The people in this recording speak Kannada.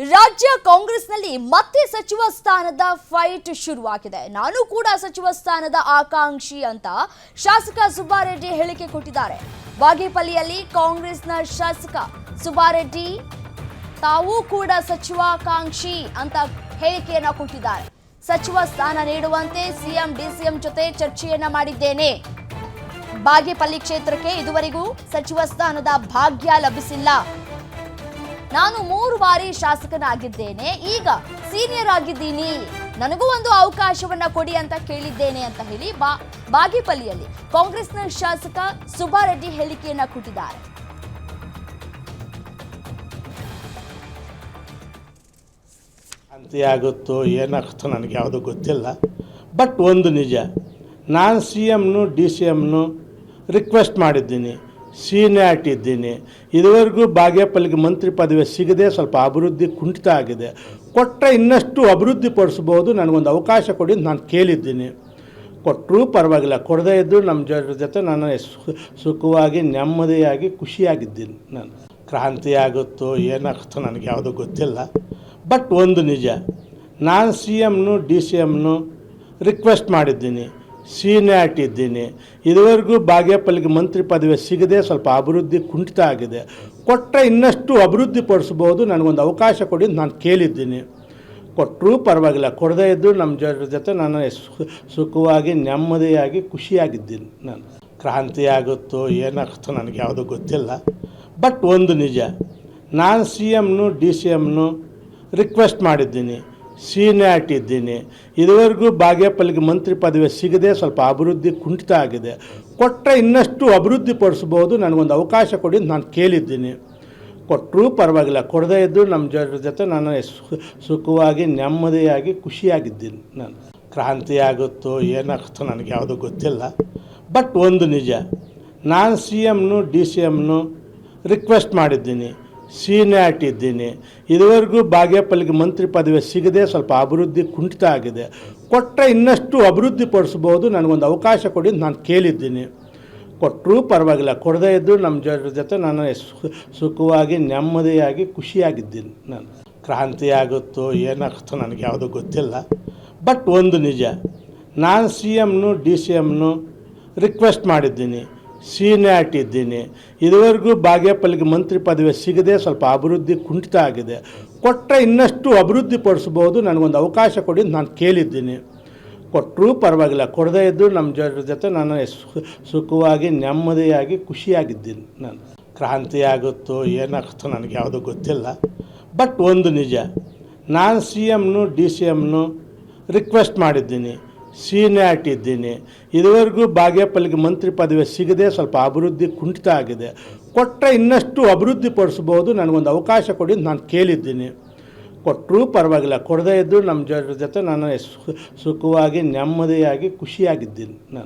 ರಾಜ್ಯ ಕಾಂಗ್ರೆಸ್ನಲ್ಲಿ ಮತ್ತೆ ಸಚಿವ ಸ್ಥಾನದ ಫೈಟ್ ಶುರುವಾಗಿದೆ. ನಾನು ಕೂಡ ಸಚಿವ ಸ್ಥಾನದ ಆಕಾಂಕ್ಷಿ ಅಂತ ಶಾಸಕ ಸುಬ್ಬಾರೆಡ್ಡಿ ಹೇಳಿಕೆ ಕೊಟ್ಟಿದ್ದಾರೆ. ಬಾಗೇಪಲ್ಲಿಯಲ್ಲಿ ಕಾಂಗ್ರೆಸ್ನ ಶಾಸಕ ಸುಬ್ಬಾರೆಡ್ಡಿ ತಾವು ಕೂಡ ಸಚಿವಾಕಾಂಕ್ಷಿ ಅಂತ ಹೇಳಿಕೆಯನ್ನ ಕೊಟ್ಟಿದ್ದಾರೆ. ಸಚಿವ ಸ್ಥಾನ ನೀಡುವಂತೆ ಸಿಎಂ ಡಿಸಿಎಂ ಜೊತೆ ಚರ್ಚೆಯನ್ನ ಮಾಡಿದ್ದೇನೆ. ಬಾಗೇಪಲ್ಲಿ ಕ್ಷೇತ್ರಕ್ಕೆ ಇದುವರೆಗೂ ಸಚಿವ ಸ್ಥಾನದ ಭಾಗ್ಯ ಲಭಿಸಿಲ್ಲ. ನಾನು 3 ಬಾರಿ ಶಾಸಕನಾಗಿದ್ದೇನೆ, ಈಗ ಸೀನಿಯರ್ ಆಗಿದ್ದೀನಿ, ನನಗೂ ಒಂದು ಅವಕಾಶವನ್ನ ಕೊಡಿ ಅಂತ ಕೇಳಿದ್ದೇನೆ ಅಂತ ಹೇಳಿ ಬಾಗೇಪಲ್ಲಿಯಲ್ಲಿ ಕಾಂಗ್ರೆಸ್ನ ಶಾಸಕ ಸುಬ್ಬಾರೆಡ್ಡಿ ಹೇಳಿಕೆಯನ್ನ ಕೊಟ್ಟಿದ್ದಾರೆ. ಆಗುತ್ತೋ ಏನಾಗುತ್ತೋ ನನಗೆ ಯಾವುದೂ ಗೊತ್ತಿಲ್ಲ. ಬಟ್ ಒಂದು ನಿಜ, ನಾನು CMನು DCMನು ರಿಕ್ವೆಸ್ಟ್ ಮಾಡಿದ್ದೀನಿ, ಸೀನಿಯಾರಿಟಿ ಇದ್ದೀನಿ. ಇದುವರೆಗೂ ಬಾಗೇಪಲ್ಲಿಗೆ ಮಂತ್ರಿ ಪದವಿ ಸಿಗದೆ ಸ್ವಲ್ಪ ಅಭಿವೃದ್ಧಿ ಕುಂಠಿತ ಆಗಿದೆ. ಕೊಟ್ಟರೆ ಇನ್ನಷ್ಟು ಅಭಿವೃದ್ಧಿ ಪಡಿಸ್ಬೋದು, ನನಗೊಂದು ಅವಕಾಶ ಕೊಡಿ ನಾನು ಕೇಳಿದ್ದೀನಿ. ಕೊಟ್ಟರೂ ಪರವಾಗಿಲ್ಲ, ಕೊಡದೇ ಇದ್ದು ನಮ್ಮ ಜೊತೆ ನಾನು ಸುಖವಾಗಿ ನೆಮ್ಮದಿಯಾಗಿ ಖುಷಿಯಾಗಿದ್ದೀನಿ. ನಾನು ಕ್ರಾಂತಿ ಆಗುತ್ತೋ ಏನಾಗುತ್ತೋ ನನಗೆ ಯಾವುದೂ ಗೊತ್ತಿಲ್ಲ. ಬಟ್ ಒಂದು ನಿಜ, ನಾನು CMನು DCMನು ರಿಕ್ವೆಸ್ಟ್ ಮಾಡಿದ್ದೀನಿ, ಸೀನಿಯಾರಿಟಿ ಇದ್ದೀನಿ. ಇದುವರೆಗೂ ಬಾಗೇಪಲ್ಲಿಗೆ ಮಂತ್ರಿ ಪದವಿ ಸಿಗದೆ ಸ್ವಲ್ಪ ಅಭಿವೃದ್ಧಿ ಕುಂಠಿತ ಆಗಿದೆ. ಕೊಟ್ಟರೆ ಇನ್ನಷ್ಟು ಅಭಿವೃದ್ಧಿ ಪಡಿಸ್ಬೋದು, ನನಗೊಂದು ಅವಕಾಶ ಕೊಡಿ ನಾನು ಕೇಳಿದ್ದೀನಿ. ಕೊಟ್ಟರೂ ಪರವಾಗಿಲ್ಲ, ಕೊಡದೇ ಇದ್ದು ನಮ್ಮ ಜೊತೆ ನಾನು ಸುಖವಾಗಿ ನೆಮ್ಮದಿಯಾಗಿ ಖುಷಿಯಾಗಿದ್ದೀನಿ. ನಾನು ಕ್ರಾಂತಿ ಆಗುತ್ತೋ ಏನಾಗುತ್ತೋ ನನಗೆ ಯಾವುದೂ ಗೊತ್ತಿಲ್ಲ. ಬಟ್ ಒಂದು ನಿಜ, ನಾನು CMನು DCMನು ರಿಕ್ವೆಸ್ಟ್ ಮಾಡಿದ್ದೀನಿ, ಸೀನಿಯಾರಿಟಿ ಇದ್ದೀನಿ. ಇದುವರೆಗೂ ಬಾಗೇಪಲ್ಲಿಗೆ ಮಂತ್ರಿ ಪದವಿ ಸಿಗದೆ ಸ್ವಲ್ಪ ಅಭಿವೃದ್ಧಿ ಕುಂಠಿತ ಆಗಿದೆ. ಕೊಟ್ಟರೆ ಇನ್ನಷ್ಟು ಅಭಿವೃದ್ಧಿ ಪಡಿಸ್ಬೋದು, ನನಗೊಂದು ಅವಕಾಶ ಕೊಡಿ ನಾನು ಕೇಳಿದ್ದೀನಿ. ಕೊಟ್ಟರೂ ಪರವಾಗಿಲ್ಲ, ಕೊಡದೇ ಇದ್ದು ನಮ್ಮ ಜೊತೆ ನಾನು ಸುಖವಾಗಿ ನೆಮ್ಮದಿಯಾಗಿ ಖುಷಿಯಾಗಿದ್ದೀನಿ. ನಾನು ಕ್ರಾಂತಿ ಆಗುತ್ತೋ ಏನಾಗುತ್ತೋ ನನಗೆ ಯಾವುದೂ ಗೊತ್ತಿಲ್ಲ. ಬಟ್ ಒಂದು ನಿಜ, ನಾನು CMನು DCMನು ರಿಕ್ವೆಸ್ಟ್ ಮಾಡಿದ್ದೀನಿ, ಸೀನಿಯಾರಿಟಿ ಇದ್ದೀನಿ. ಇದುವರೆಗೂ ಬಾಗೇಪಲ್ಲಿಗೆ ಮಂತ್ರಿ ಪದವಿ ಸಿಗದೆ ಸ್ವಲ್ಪ ಅಭಿವೃದ್ಧಿ ಕುಂಠಿತ ಆಗಿದೆ. ಕೊಟ್ಟರೆ ಇನ್ನಷ್ಟು ಅಭಿವೃದ್ಧಿ ಪಡಿಸ್ಬೋದು, ನನಗೊಂದು ಅವಕಾಶ ಕೊಡಿ ನಾನು ಕೇಳಿದ್ದೀನಿ. ಕೊಟ್ಟರೂ ಪರವಾಗಿಲ್ಲ, ಕೊಡದೇ ಇದ್ದು ನಮ್ಮ ಜೊತೆ ನಾನು ಸುಖವಾಗಿ ನೆಮ್ಮದಿಯಾಗಿ ಖುಷಿಯಾಗಿದ್ದೀನಿ. ನಾನು ಕ್ರಾಂತಿ ಆಗುತ್ತೋ ಏನಾಗುತ್ತೋ ನನಗೆ ಯಾವುದೂ ಗೊತ್ತಿಲ್ಲ. ಬಟ್ ಒಂದು ನಿಜ, ನಾನು CMನು DCMನು ರಿಕ್ವೆಸ್ಟ್ ಮಾಡಿದ್ದೀನಿ, ಸೀನಿಯಾರಿಟಿ ಇದ್ದೀನಿ. ಇದುವರೆಗೂ ಬಾಗೇಪಲ್ಲಿಗೆ ಮಂತ್ರಿ ಪದವಿ ಸಿಗದೆ ಸ್ವಲ್ಪ ಅಭಿವೃದ್ಧಿ ಕುಂಠಿತ ಆಗಿದೆ. ಕೊಟ್ಟರೆ ಇನ್ನಷ್ಟು ಅಭಿವೃದ್ಧಿ ಪಡಿಸ್ಬೋದು, ನನಗೊಂದು ಅವಕಾಶ ಕೊಡಿ ನಾನು ಕೇಳಿದ್ದೀನಿ. ಕೊಟ್ಟರೂ ಪರವಾಗಿಲ್ಲ, ಕೊಡದೇ ಇದ್ದು ನಮ್ಮ ಜೊತೆ ನಾನು ಸುಖವಾಗಿ ನೆಮ್ಮದಿಯಾಗಿ ಖುಷಿಯಾಗಿದ್ದೀನಿ. ನಾನು ಕ್ರಾಂತಿ ಆಗುತ್ತೋ ಏನಾಗುತ್ತೋ ನನಗೆ ಯಾವುದೂ ಗೊತ್ತಿಲ್ಲ. ಬಟ್ ಒಂದು ನಿಜ, ನಾನು CMನು DCMನು ರಿಕ್ವೆಸ್ಟ್ ಮಾಡಿದ್ದೀನಿ, ಸೀನಿಯಾರಿಟಿ ಇದ್ದೀನಿ. ಇದುವರೆಗೂ ಬಾಗೇಪಲ್ಲಿಗೆ ಮಂತ್ರಿ ಪದವಿ ಸಿಗದೆ ಸ್ವಲ್ಪ ಅಭಿವೃದ್ಧಿ ಕುಂಠಿತ ಆಗಿದೆ. ಕೊಟ್ಟರೆ ಇನ್ನಷ್ಟು ಅಭಿವೃದ್ಧಿ ಪಡಿಸ್ಬೋದು, ನನಗೊಂದು ಅವಕಾಶ ಕೊಡಿ ನಾನು ಕೇಳಿದ್ದೀನಿ. ಕೊಟ್ಟರೂ ಪರವಾಗಿಲ್ಲ, ಕೊಡದೇ ಇದ್ದು ನಮ್ಮ ಜೊತೆ ನಾನು ಸುಖವಾಗಿ ನೆಮ್ಮದಿಯಾಗಿ ಖುಷಿಯಾಗಿದ್ದೀನಿ. ನಾನು